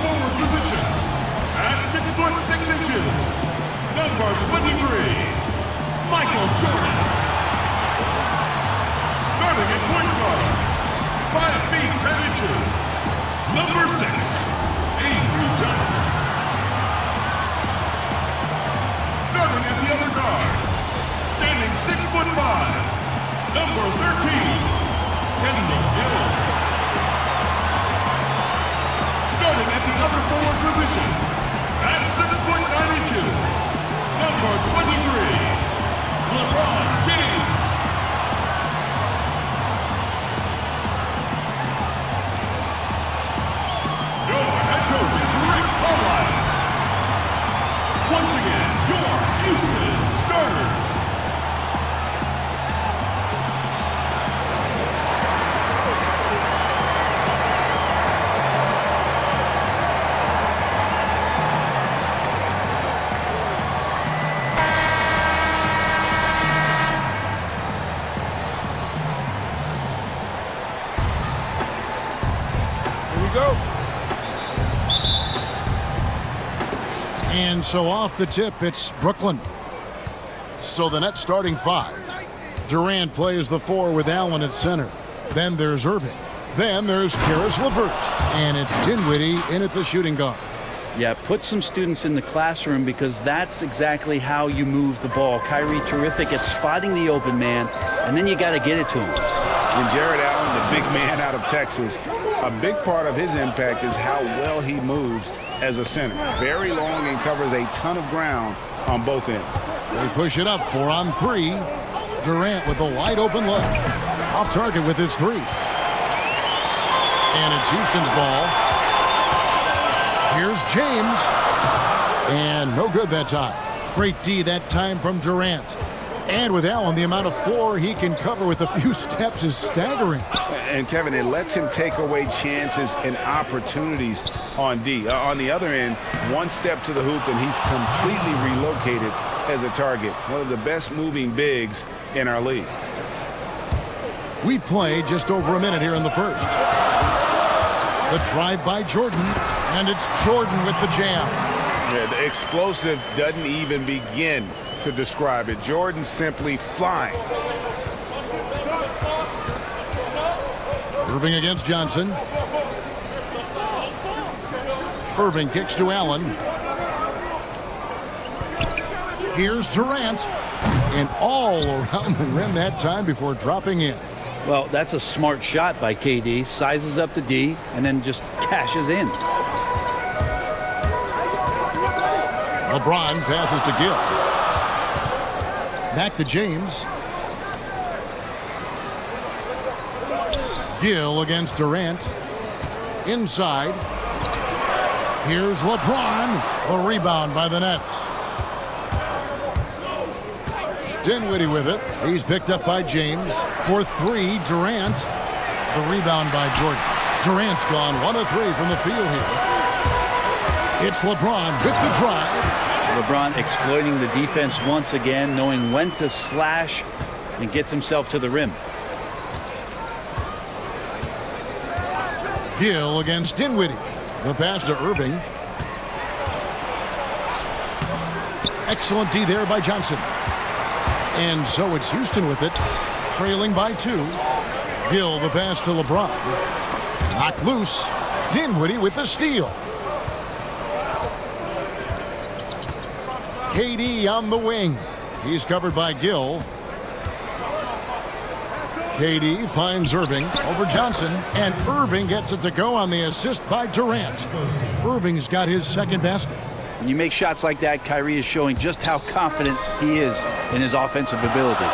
forward position. At 6 foot 6 inches, number 23, Michael Jordan. Starting at point guard, 5 feet 10 inches, number 6, Avery Johnson. Starting at the other guard, standing 6 foot 5, number 13, Kendall Gill. Starting at the other forward position, at 6 foot 9 inches, number 23, LeBron James. Your head coach is Rick Carlisle. Once again, your Houston starters. And so off the tip, it's Brooklyn. So the Nets starting 5. Durant plays the 4 with Allen at center. Then there's Irving. Then there's Karis LeVert. And it's Dinwiddie in at the shooting guard. Yeah, put some students in the classroom because that's exactly how you move the ball. Kyrie terrific at spotting the open man, and then you got to get it to him. And Jared Allen, the big man out of Texas, a big part of his impact is how well he moves as a center. Very long and covers a ton of ground on both ends. They push it up 4 on 3. Durant with a wide open look. Off target with his 3. And it's Houston's ball. Here's James. And no good that time. Great D that time from Durant. And with Allen, the amount of floor he can cover with a few steps is staggering. And, Kevin, it lets him take away chances and opportunities on D. On the other end, one step to the hoop, and he's completely relocated as a target. One of the best moving bigs in our league. We've played just over a minute here in the first. The drive by Jordan, and it's Jordan with the jam. Yeah, the explosive doesn't even begin to describe it. Jordan simply flying. Irving against Johnson. Irving kicks to Allen. Here's Durant. And all around the rim that time before dropping in. Well, that's a smart shot by KD. Sizes up the D and then just cashes in. LeBron passes to Gill. Back to James. Gill against Durant. Inside. Here's LeBron. A rebound by the Nets. Dinwiddie with it. He's picked up by James. For 3, Durant. The rebound by Jordan. Durant's gone 1 of 3 from the field here. It's LeBron with the drive. LeBron exploiting the defense once again, knowing when to slash and gets himself to the rim. Gill against Dinwiddie. The pass to Irving. Excellent D there by Johnson. And so it's Houston with it, trailing by 2. Gill the pass to LeBron. Knocked loose. Dinwiddie with the steal. KD on the wing. He's covered by Gill. KD finds Irving over Johnson, and Irving gets it to go on the assist by Durant. Irving's got his second basket. When you make shots like that, Kyrie is showing just how confident he is in his offensive ability.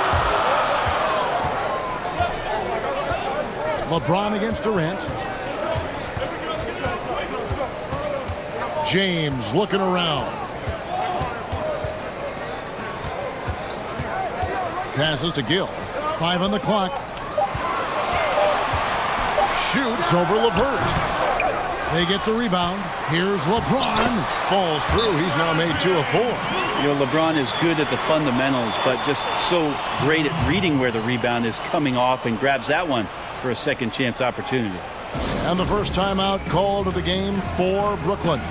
LeBron against Durant. James looking around. Passes to Gill. 5 on the clock. Shoots over LeVert. They get the rebound. Here's LeBron. Falls through. He's now made 2 of 4. You know, LeBron is good at the fundamentals, but just so great at reading where the rebound is coming off and grabs that one for a second chance opportunity. And the first timeout called of the game for Brooklyn.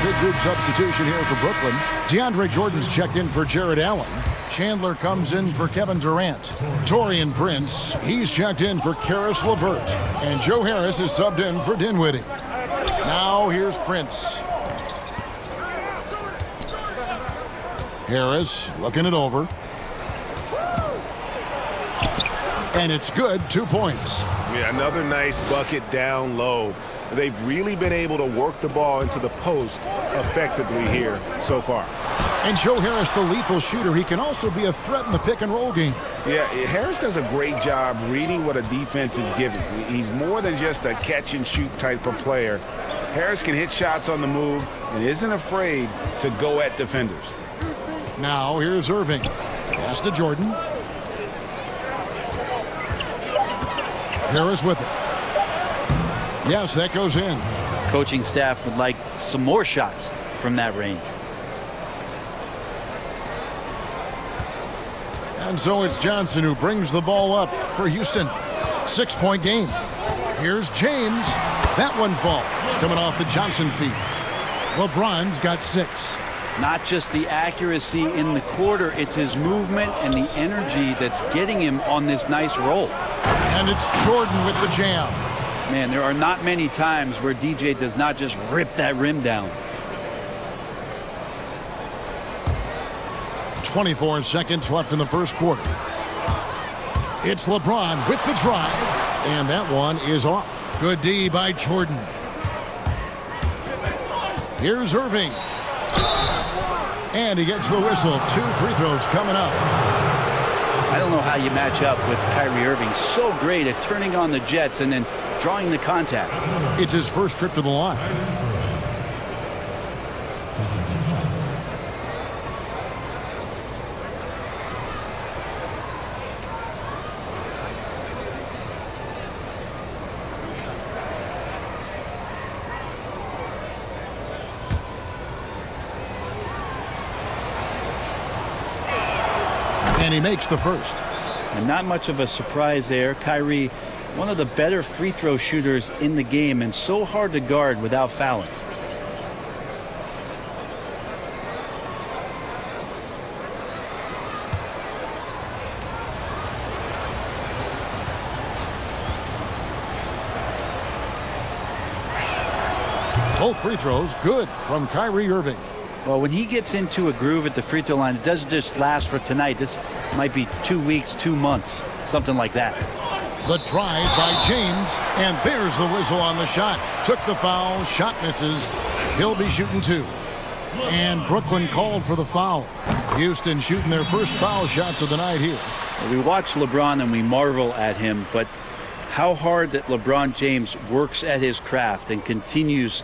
Big group substitution here for Brooklyn. DeAndre Jordan's checked in for Jared Allen. Chandler comes in for Kevin Durant. Taurean Prince, he's checked in for Karis LeVert. And Joe Harris is subbed in for Dinwiddie. Now here's Prince. Harris looking it over. And it's good, 2 points. Yeah, another nice bucket down low. They've really been able to work the ball into the post effectively here so far. And Joe Harris, the lethal shooter, he can also be a threat in the pick-and-roll game. Yeah, Harris does a great job reading what a defense is giving. He's more than just a catch-and-shoot type of player. Harris can hit shots on the move and isn't afraid to go at defenders. Now here's Irving. Pass to Jordan. Harris with it. Yes, that goes in. Coaching staff would like some more shots from that range. And so it's Johnson who brings the ball up for Houston. 6-point game. Here's James. That one falls. Coming off the Johnson feed. LeBron's got 6. Not just the accuracy in the quarter, it's his movement and the energy that's getting him on this nice roll. And it's Jordan with the jam. Man, there are not many times where DJ does not just rip that rim down. 24 seconds left in the first quarter. It's LeBron with the drive. And that one is off. Good D by Jordan. Here's Irving. And he gets the whistle. 2 free throws coming up. I don't know how you match up with Kyrie Irving. So great at turning on the Jets and then drawing the contact. It's his first trip to the line. And he makes the first. And not much of a surprise there. Kyrie, one of the better free throw shooters in the game and so hard to guard without fouling. Both free throws good from Kyrie Irving. Well, when he gets into a groove at the free throw line, it doesn't just last for tonight. This might be 2 weeks, 2 months, something like that. The drive by James, and there's the whistle on the shot. Took the foul, shot misses. He'll be shooting 2. And Brooklyn called for the foul. Houston shooting their first foul shots of the night here. We watch LeBron and we marvel at him, but how hard that LeBron James works at his craft and continues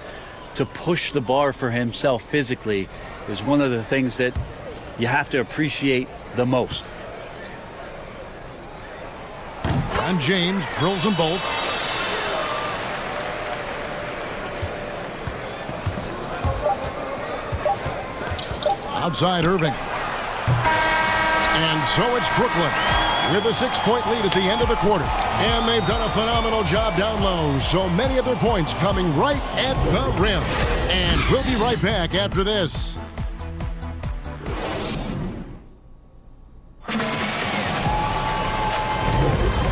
to push the bar for himself physically is one of the things that you have to appreciate the most. And James drills them both. Outside Irving. And so it's Brooklyn with a 6-point lead at the end of the quarter. And they've done a phenomenal job down low. So many of their points coming right at the rim. And we'll be right back after this.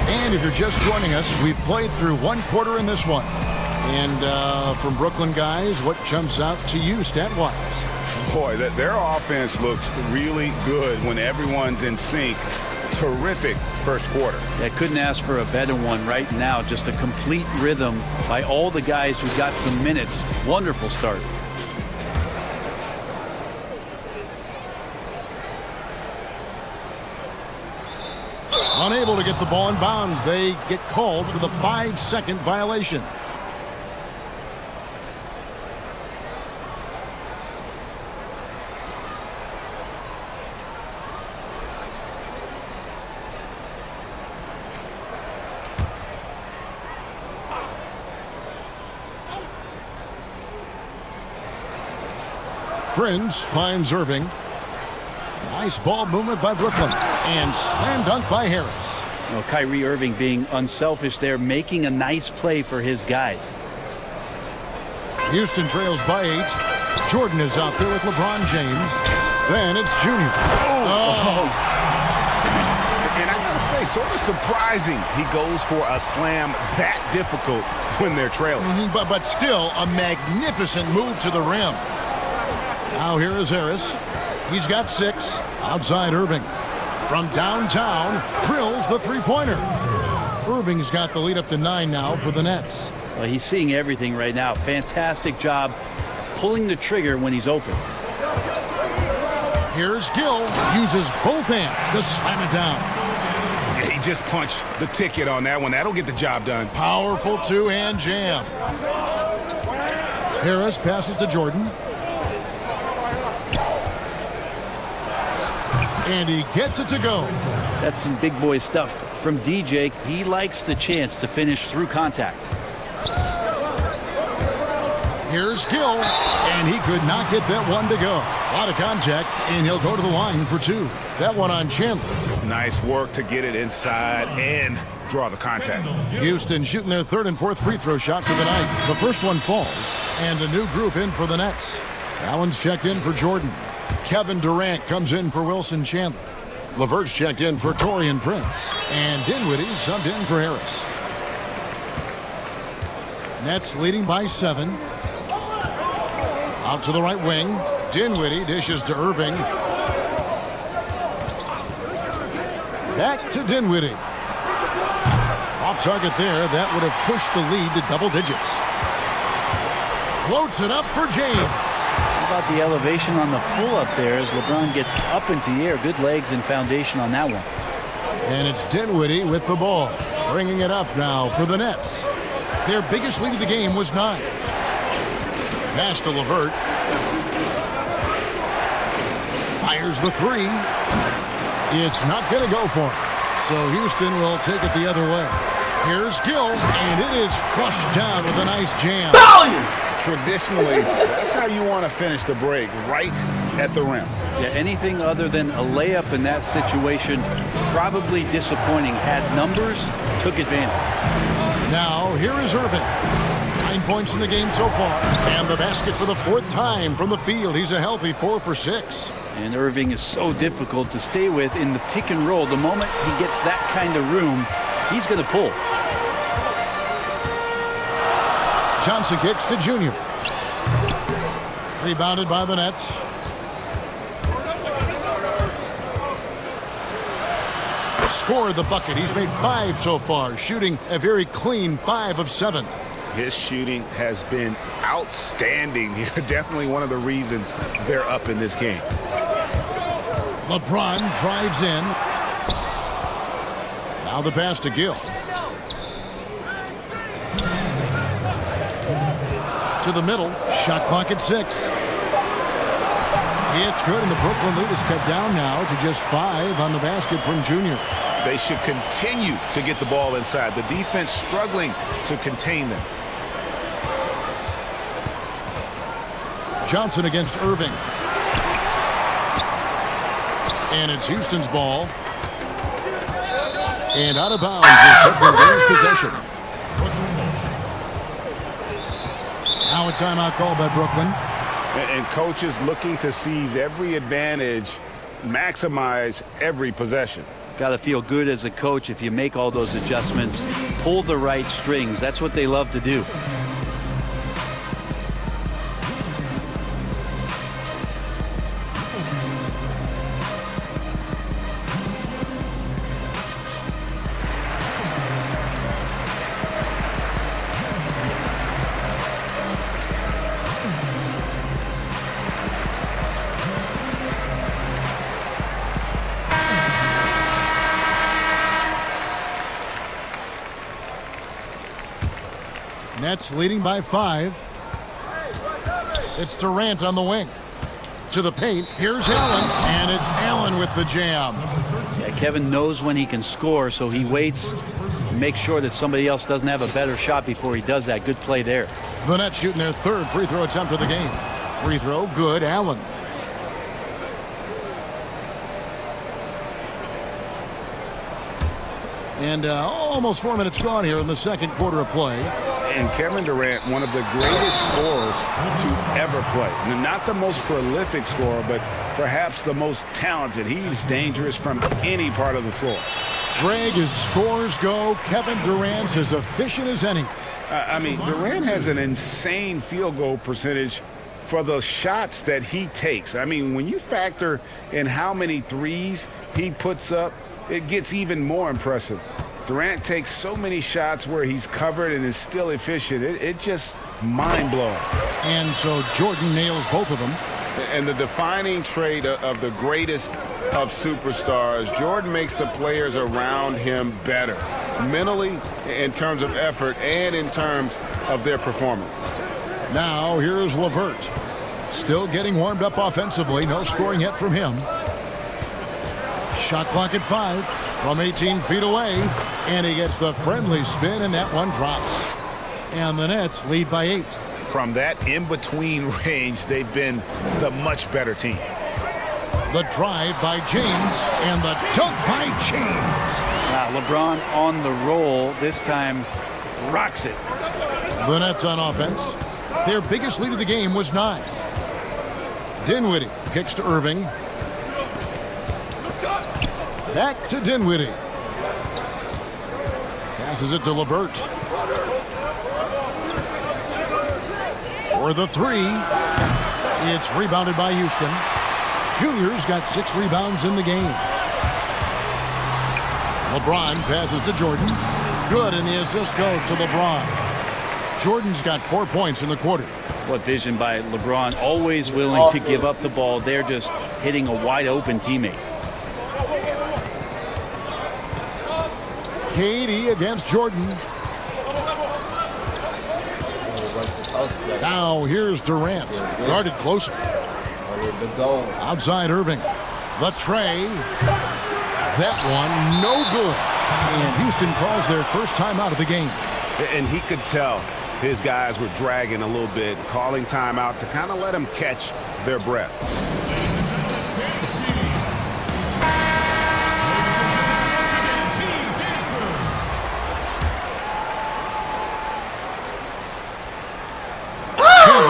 And if you're just joining us, we've played through 1 quarter in this one. And from Brooklyn, guys, what jumps out to you stat-wise? Boy, their offense looks really good when everyone's in sync. Terrific first quarter. I couldn't ask for a better one right now. Just a complete rhythm by all the guys who got some minutes. Wonderful start. Unable to get the ball in bounds. They get called for the 5-second violation. Prince finds Irving. Nice ball movement by Brooklyn. And slam dunk by Harris. Well, Kyrie Irving being unselfish there, making a nice play for his guys. Houston trails by 8. Jordan is out there with LeBron James. Then it's Junior. Oh. And I gotta say, sort of surprising he goes for a slam that difficult when they're trailing. But still a magnificent move to the rim. Now here is Harris. He's got 6. Outside Irving. From downtown, drills the three-pointer. Irving's got the lead up to 9 now for the Nets. Well, he's seeing everything right now. Fantastic job pulling the trigger when he's open. Here's Gill. Uses both hands to slam it down. Yeah, he just punched the ticket on that one. That'll get the job done. Powerful two-hand jam. Harris passes to Jordan. And he gets it to go. That's some big boy stuff from DJ. He likes the chance to finish through contact. Here's Gill. And he could not get that one to go. A lot of contact, and he'll go to the line for 2. That one on Chandler. Nice work to get it inside and draw the contact. Houston shooting their 3rd and 4th free throw shots of the night. The first one falls. And a new group in for the Nets. Allen's checked in for Jordan. Kevin Durant comes in for Wilson Chandler. LeVert's checked in for Taurean Prince. And Dinwiddie subbed in for Harris. Nets leading by 7. Out to the right wing. Dinwiddie dishes to Irving. Back to Dinwiddie. Off target there. That would have pushed the lead to double digits. Floats it up for James. How about the elevation on the pull-up there as LeBron gets up into the air. Good legs and foundation on that one. And it's Dinwiddie with the ball. Bringing it up now for the Nets. Their biggest lead of the game was 9. Pass to LeVert. Fires the 3. It's not going to go for him. So Houston will take it the other way. Here's Gill, and it is flushed down with a nice jam. Traditionally, that's how you want to finish the break, right at the rim. Yeah, anything other than a layup in that situation, probably disappointing. Had numbers, took advantage. Now, here is Irving. 9 points in the game so far. And the basket for the 4th time from the field. He's a healthy 4 for 6. And Irving is so difficult to stay with in the pick and roll. The moment he gets that kind of room, he's going to pull. Johnson kicks to Junior. Rebounded by the Nets. Scored the bucket. He's made 5 so far, shooting a very clean 5 of 7. His shooting has been outstanding here. Definitely one of the reasons they're up in this game. LeBron drives in. Now the pass to Gill. To the middle. Shot clock at 6. It's good, and the Brooklyn lead is cut down now to just 5 on the basket from Junior. They should continue to get the ball inside. The defense struggling to contain them. Johnson against Irving. And it's Houston's ball. And out of bounds is Brooklyn gains possession. Now a timeout call by Brooklyn. And coaches looking to seize every advantage, maximize every possession. Got to feel good as a coach if you make all those adjustments, pull the right strings. That's what they love to do. Nets leading by 5. It's Durant on the wing. To the paint. Here's Allen. And it's Allen with the jam. Yeah, Kevin knows when he can score, so he waits to make sure that somebody else doesn't have a better shot before he does that. Good play there. The Nets shooting their 3rd free throw attempt of the game. Free throw, good. Allen. And almost 4 minutes gone here in the second quarter of play. And Kevin Durant, one of the greatest scorers to ever play. Not the most prolific scorer, but perhaps the most talented. He's dangerous from any part of the floor. Greg, as scores go, Kevin Durant's as efficient as any. I mean, Durant has an insane field goal percentage for the shots that he takes. I mean, when you factor in how many threes he puts up, it gets even more impressive. Durant takes so many shots where he's covered and is still efficient. It's just mind-blowing. And so Jordan nails both of them. And the defining trait of the greatest of superstars, Jordan makes the players around him better, mentally, in terms of effort, and in terms of their performance. Now here's LeVert. Still getting warmed up offensively. No scoring yet from him. Shot clock at 5 from 18 feet away. And he gets the friendly spin, and that one drops. And the Nets lead by 8. From that in-between range, they've been the much better team. The drive by James, and the dunk by James. LeBron on the roll, this time rocks it. The Nets on offense. Their biggest lead of the game was 9. Dinwiddie kicks to Irving. Back to Dinwiddie. Passes it to LeVert. For the 3. It's rebounded by Houston. Junior's got 6 rebounds in the game. LeBron passes to Jordan. Good, and the assist goes to LeBron. Jordan's got 4 points in the quarter. What vision by LeBron. Always willing to give up the ball. They're just hitting a wide-open teammate. KD against Jordan. Now here's Durant. Guarded closer. Outside Irving. The tray. That one no good. And Houston calls their first timeout of the game. And he could tell his guys were dragging a little bit, calling timeout to kind of let them catch their breath.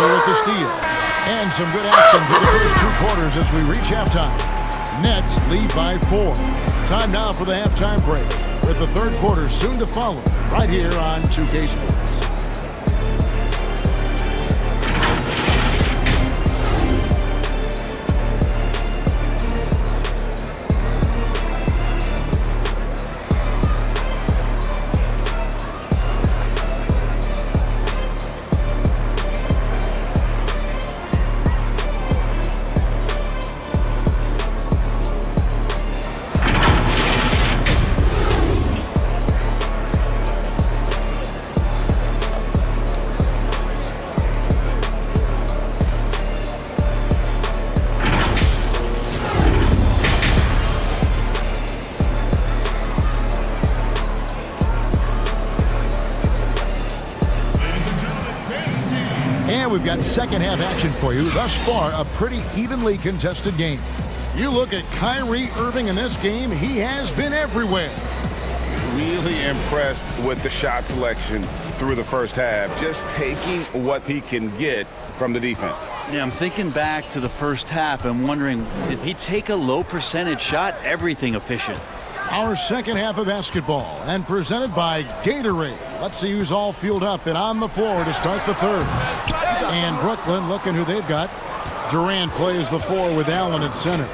With the steal. And some good action for the first 2 quarters as we reach halftime. Nets lead by 4. Time now for the halftime break, with the 3rd quarter soon to follow, right here on 2K Sports. We've got second half action for you. Thus far, a pretty evenly contested game. You look at Kyrie Irving in this game, he has been everywhere. Really impressed with the shot selection through the first half, just taking what he can get from the defense. Yeah, I'm thinking back to the first half and wondering, did he take a low percentage shot? Everything efficient. Our second half of basketball, and presented by Gatorade. Let's see who's all fueled up and on the floor to start the 3rd. And Brooklyn, looking who they've got. Durant plays the 4 with Allen at center.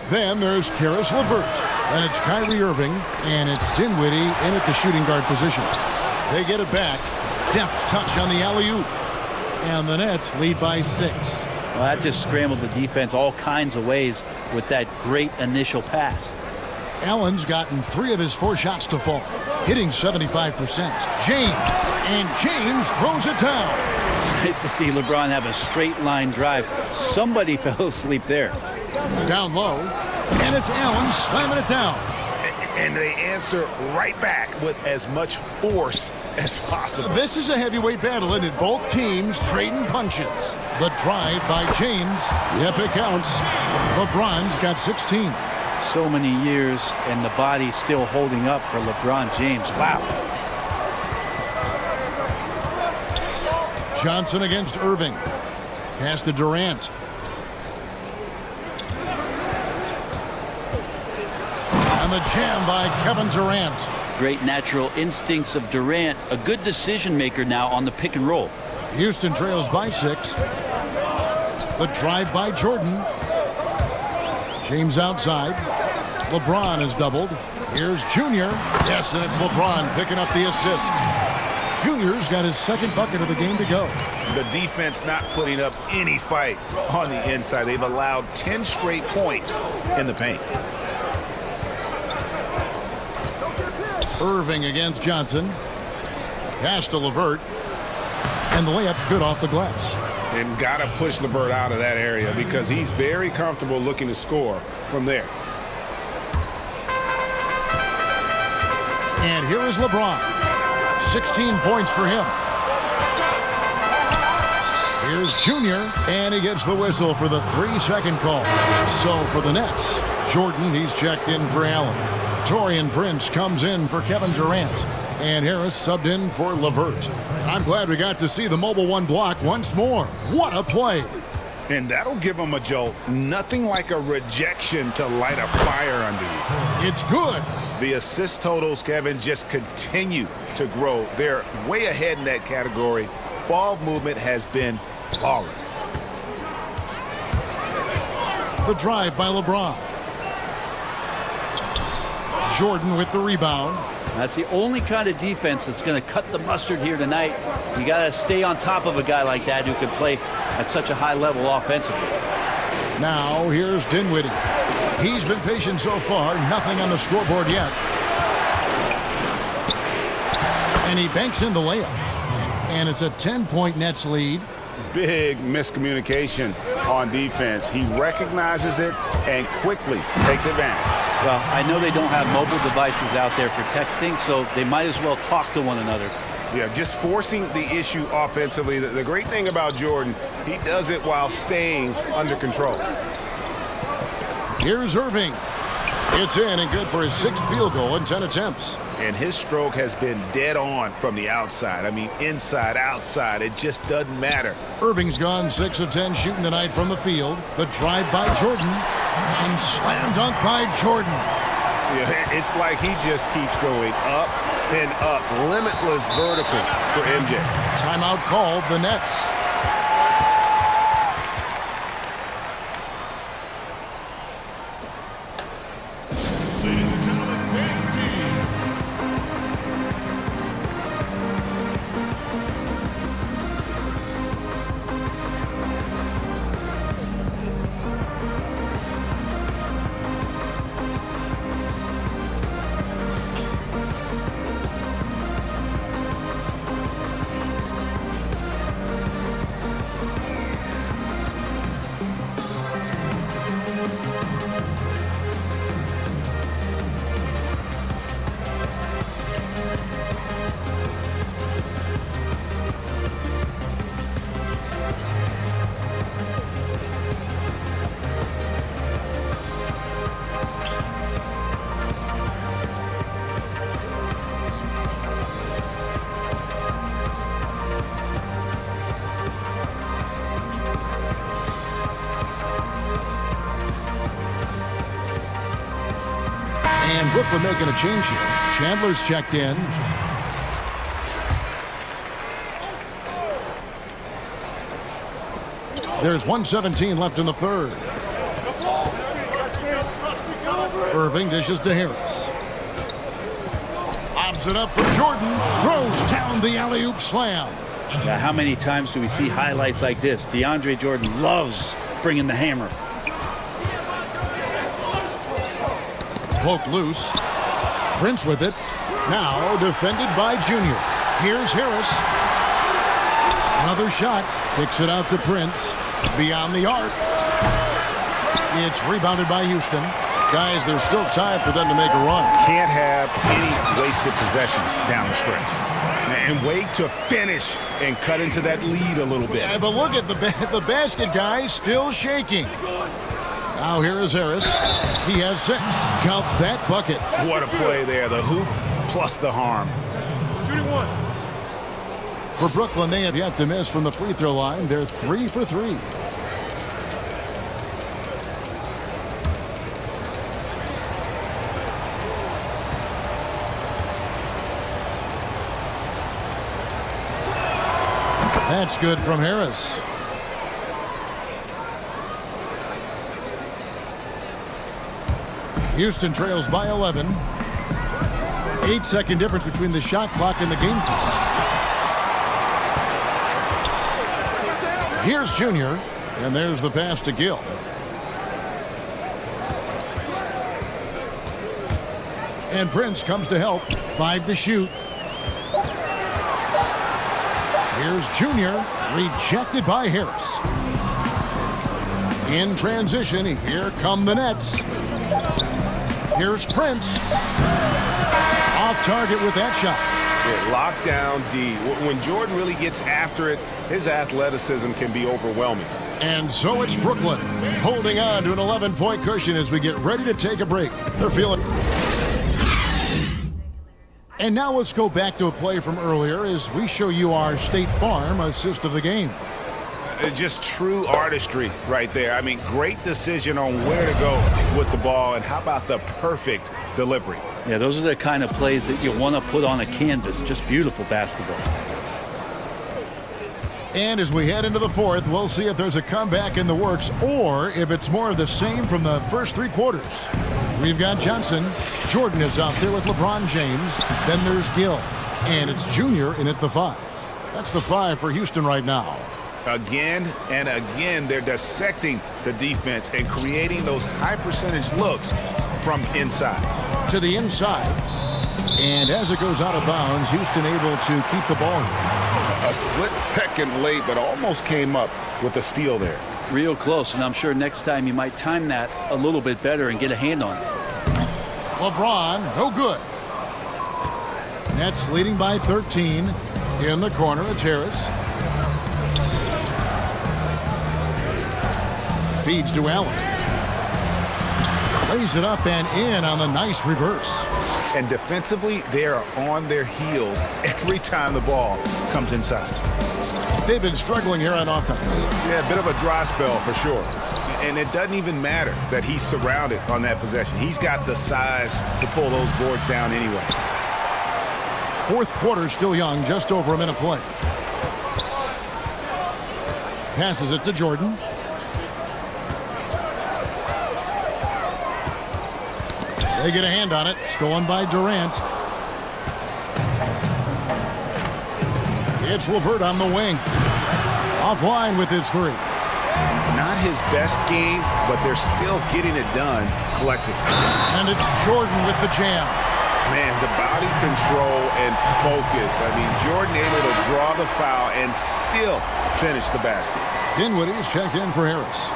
Then there's Karis LeVert. Then it's Kyrie Irving, and it's Dinwiddie in at the shooting guard position. They get it back. Deft touch on the alley-oop. And the Nets lead by 6. Well, that just scrambled the defense all kinds of ways with that great initial pass. Allen's gotten 3 of his 4 shots to fall, hitting 75%. James throws it down. Nice to see LeBron have a straight line drive. Somebody fell asleep there. Down low, and it's Allen slamming it down. And they answer right back with as much force as possible. This is a heavyweight battle, and both teams trading punches. The drive by James. Yep, it counts. LeBron's got 16. So many years, and the body's still holding up for LeBron James. Wow. Johnson against Irving. Pass to Durant. And the jam by Kevin Durant. Great natural instincts of Durant. A good decision maker now on the pick and roll. Houston trails by 6. The drive by Jordan. James outside. LeBron is doubled. Here's Junior. Yes, and it's LeBron picking up the assist. Junior's got his 2nd bucket of the game to go. The defense not putting up any fight on the inside. They've allowed 10 straight points in the paint. Irving against Johnson. Pass to LeVert. And the layup's good off the glass. And got to push LeVert out of that area because he's very comfortable looking to score from there. And here is LeBron. 16 points for him. Here's Junior, and he gets the whistle for the 3-second call. So for the Nets, Jordan, he's checked in for Allen. Taurean Prince comes in for Kevin Durant. And Harris subbed in for LeVert. I'm glad we got to see the mobile 1 block once more. What a play. And that'll give them a jolt. Nothing like a rejection to light a fire under you. It's good. The assist totals, Kevin, just continue to grow. They're way ahead in that category. Ball movement has been flawless. The drive by LeBron. Jordan with the rebound. That's the only kind of defense that's going to cut the mustard here tonight. You got to stay on top of a guy like that who can play at such a high level offensively. Now here's Dinwiddie. He's been patient so far. Nothing on the scoreboard yet. And he banks in the layup. And it's a 10-point Nets lead. Big miscommunication on defense. He recognizes it and quickly takes advantage. Well, I know they don't have mobile devices out there for texting, so they might as well talk to one another. Yeah, just forcing the issue offensively. The great thing about Jordan, he does it while staying under control. Here's Irving. It's in and good for his 6th field goal in 10 attempts. And his stroke has been dead on from the outside. I mean, inside, outside, it just doesn't matter. Irving's gone 6 of 10 shooting tonight from the field. The drive by Jordan. And slam dunk by Jordan. Yeah, it's like he just keeps going up and up. Limitless vertical for MJ. Timeout called the Nets. Ladies and gentlemen, dance team. And Brooklyn making a change here. Chandler's checked in. There's 1:17 left in the 3rd. Irving dishes to Harris. Lobs it up for Jordan. Throws down the alley-oop slam. Now, how many times do we see highlights like this? DeAndre Jordan loves bringing the hammer. Poked loose. Prince with it. Now defended by Junior. Here's Harris. Another shot. Kicks it out to Prince. Beyond the arc. It's rebounded by Houston. Guys, there's still time for them to make a run. Can't have any wasted possessions down the stretch. And wait to finish and cut into that lead a little bit. Yeah, but look at the basket, guys, still shaking. Now here is Harris. He has 6. Count that bucket. What a play there. The hoop plus the harm. For Brooklyn, they have yet to miss from the free throw line. They're 3 for 3. That's good from Harris. Houston trails by 11. 8-second difference between the shot clock and the game clock. Here's Junior, and there's the pass to Gill. And Prince comes to help. 5 to shoot. Here's Junior, rejected by Harris. In transition, here come the Nets. Here's Prince. Off target with that shot. Yeah, lockdown D. When Jordan really gets after it, his athleticism can be overwhelming. And so it's Brooklyn holding on to an 11-point cushion as we get ready to take a break. They're feeling... And now let's go back to a play from earlier as we show you our State Farm assist of the game. Just true artistry right there. I mean, great decision on where to go with the ball, and how about the perfect delivery? Yeah, those are the kind of plays that you want to put on a canvas. Just beautiful basketball. And as we head into the fourth, we'll see if there's a comeback in the works or if it's more of the same from the first 3 quarters. We've got Johnson. Jordan is out there with LeBron James. Then there's Gill. And it's Junior in at the 5. That's the 5 for Houston right now. Again and again, they're dissecting the defense and creating those high percentage looks from inside. To the inside. And as it goes out of bounds, Houston able to keep the ball. A split second late, but almost came up with a steal there. Real close, and I'm sure next time you might time that a little bit better and get a hand on it. LeBron, no good. Nets leading by 13. In the corner, it's Harris. Feeds to Allen. Lays it up and in on the nice reverse. And defensively, they are on their heels every time the ball comes inside. They've been struggling here on offense. Yeah, a bit of a dry spell for sure. And it doesn't even matter that he's surrounded on that possession. He's got the size to pull those boards down anyway. Fourth quarter still young, just over a minute play. Passes it to Jordan. They get a hand on it. Stolen by Durant. It's LeVert on the wing. Offline with his 3. Not his best game, but they're still getting it done collectively. And it's Jordan with the jam. Man, the body control and focus. I mean, Jordan able to draw the foul and still finish the basket. Dinwiddie's checked in for Harris.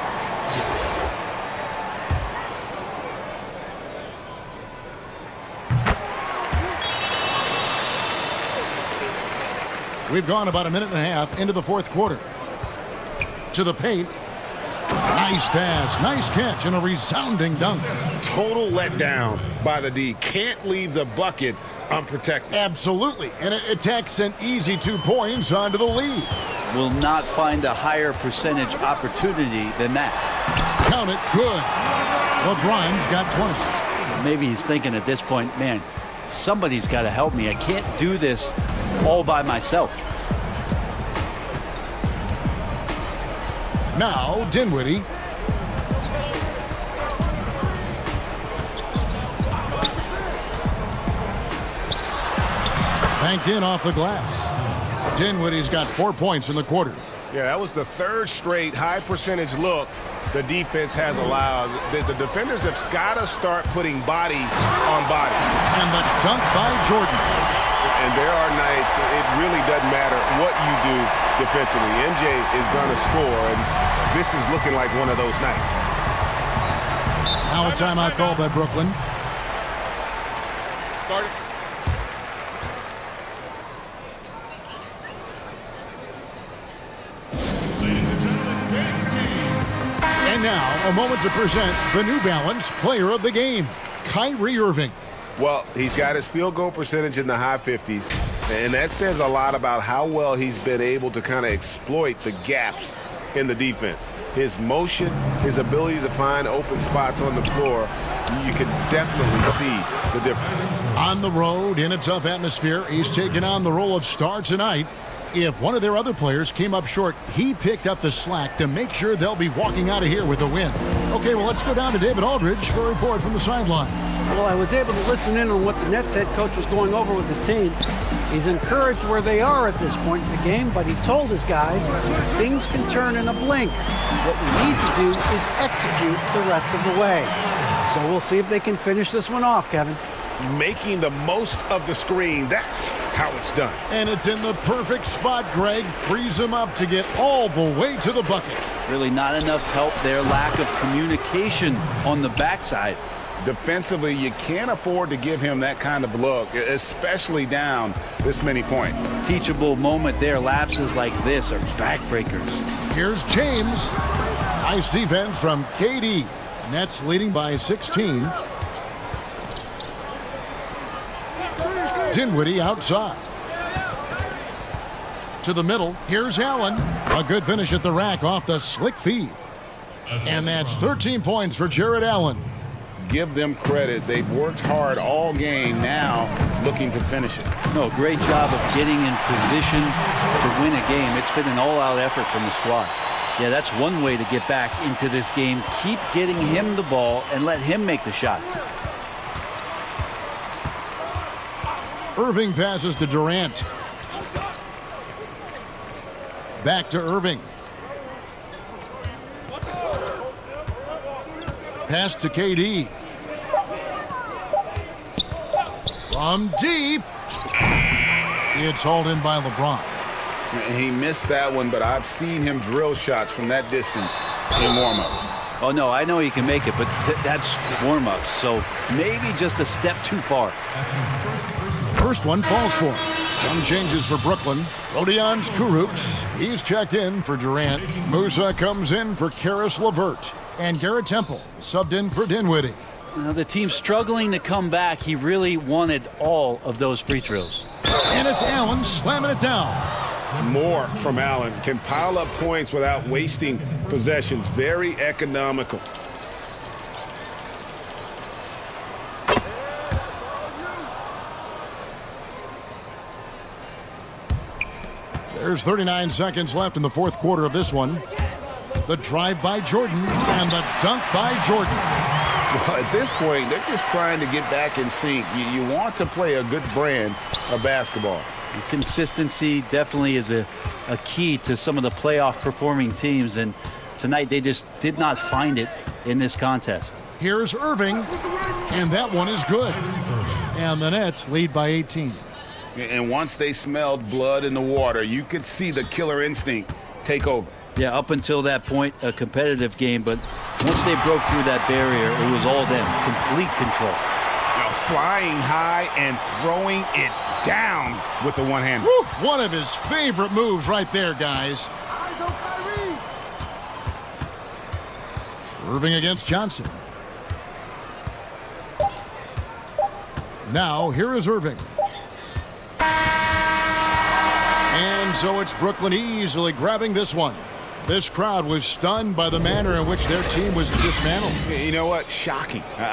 We've gone about a minute and a half into the fourth quarter. To the paint. Nice pass, nice catch, and a resounding dunk. Total letdown by the D. Can't leave the bucket unprotected. Absolutely, and it takes an easy 2 points onto the lead. Will not find a higher percentage opportunity than that. Count it, good. LeBron's got 20. Maybe he's thinking at this point, man, somebody's got to help me. I can't do this all by myself. Now, Dinwiddie. Banked in off the glass. Dinwiddie's got 4 points in the quarter. Yeah, that was the 3rd straight high percentage look the defense has allowed. The defenders have got to start putting bodies on bodies. And the dunk by Jordan. And there are nights it really doesn't matter what you do defensively. MJ is going to score, and this is looking like one of those nights. Now a timeout called by Brooklyn. Start it. Ladies and gentlemen, James team. And now a moment to present the New Balance Player of the Game, Kyrie Irving. Well, he's got his field goal percentage in the high 50s, and that says a lot about how well he's been able to kind of exploit the gaps in the defense. His motion, his ability to find open spots on the floor, you can definitely see the difference. On the road, in a tough atmosphere, he's taking on the role of star tonight. If one of their other players came up short, he picked up the slack to make sure they'll be walking out of here with a win. Okay, well, let's go down to David Aldridge for a report from the sideline. Well, I was able to listen in on what the Nets head coach was going over with his team. He's encouraged where they are at this point in the game, but he told his guys things can turn in a blink. What we need to do is execute the rest of the way. So we'll see if they can finish this one off, Kevin. Making the most of the screen, that's how it's done. And it's in the perfect spot, Greg. Frees him up to get all the way to the bucket. Really not enough help there. Lack of communication on the backside. Defensively, you can't afford to give him that kind of look, especially down this many points. Teachable moment there. Lapses like this are backbreakers. Here's James. Nice defense from KD. Nets leading by 16. Dinwiddie outside. To the middle. Here's Allen. A good finish at the rack off the slick feed. And that's 13 points for Jared Allen. Give them credit. They've worked hard all game, now looking to finish it. No, great job of getting in position to win a game. It's been an all-out effort from the squad. Yeah, that's one way to get back into this game. Keep getting him the ball and let him make the shots. Irving passes to Durant. Back to Irving. Pass to KD. From deep. It's hauled in by LeBron. He missed that one, but I've seen him drill shots from that distance in warm-up. Oh, no, I know he can make it, but that's warm-ups, so maybe just a step too far. First one falls for him. Some changes for Brooklyn. Rodions Kurucs, he's checked in for Durant. Musa comes in for Karis LeVert. And Garrett Temple subbed in for Dinwiddie. Now, the team's struggling to come back. He really wanted all of those free throws. And it's Allen slamming it down. More from Allen. Can pile up points without wasting possessions. Very economical. There's 39 seconds left in the fourth quarter of this one. The drive by Jordan and the dunk by Jordan. Well, at this point, they're just trying to get back in sync. You want to play a good brand of basketball. And consistency definitely is a key to some of the playoff performing teams, and tonight they just did not find it in this contest. Here's Irving, and that one is good. And the Nets lead by 18. And once they smelled blood in the water, you could see the killer instinct take over. Yeah, up until that point, a competitive game, but once they broke through that barrier, it was all them. Complete control. Now flying high and throwing it down with the one-hander. One of his favorite moves right there, guys. Irving against Johnson. Now, here is Irving. And so it's Brooklyn easily grabbing this one. This crowd was stunned by the manner in which their team was dismantled. You know what? Shocking.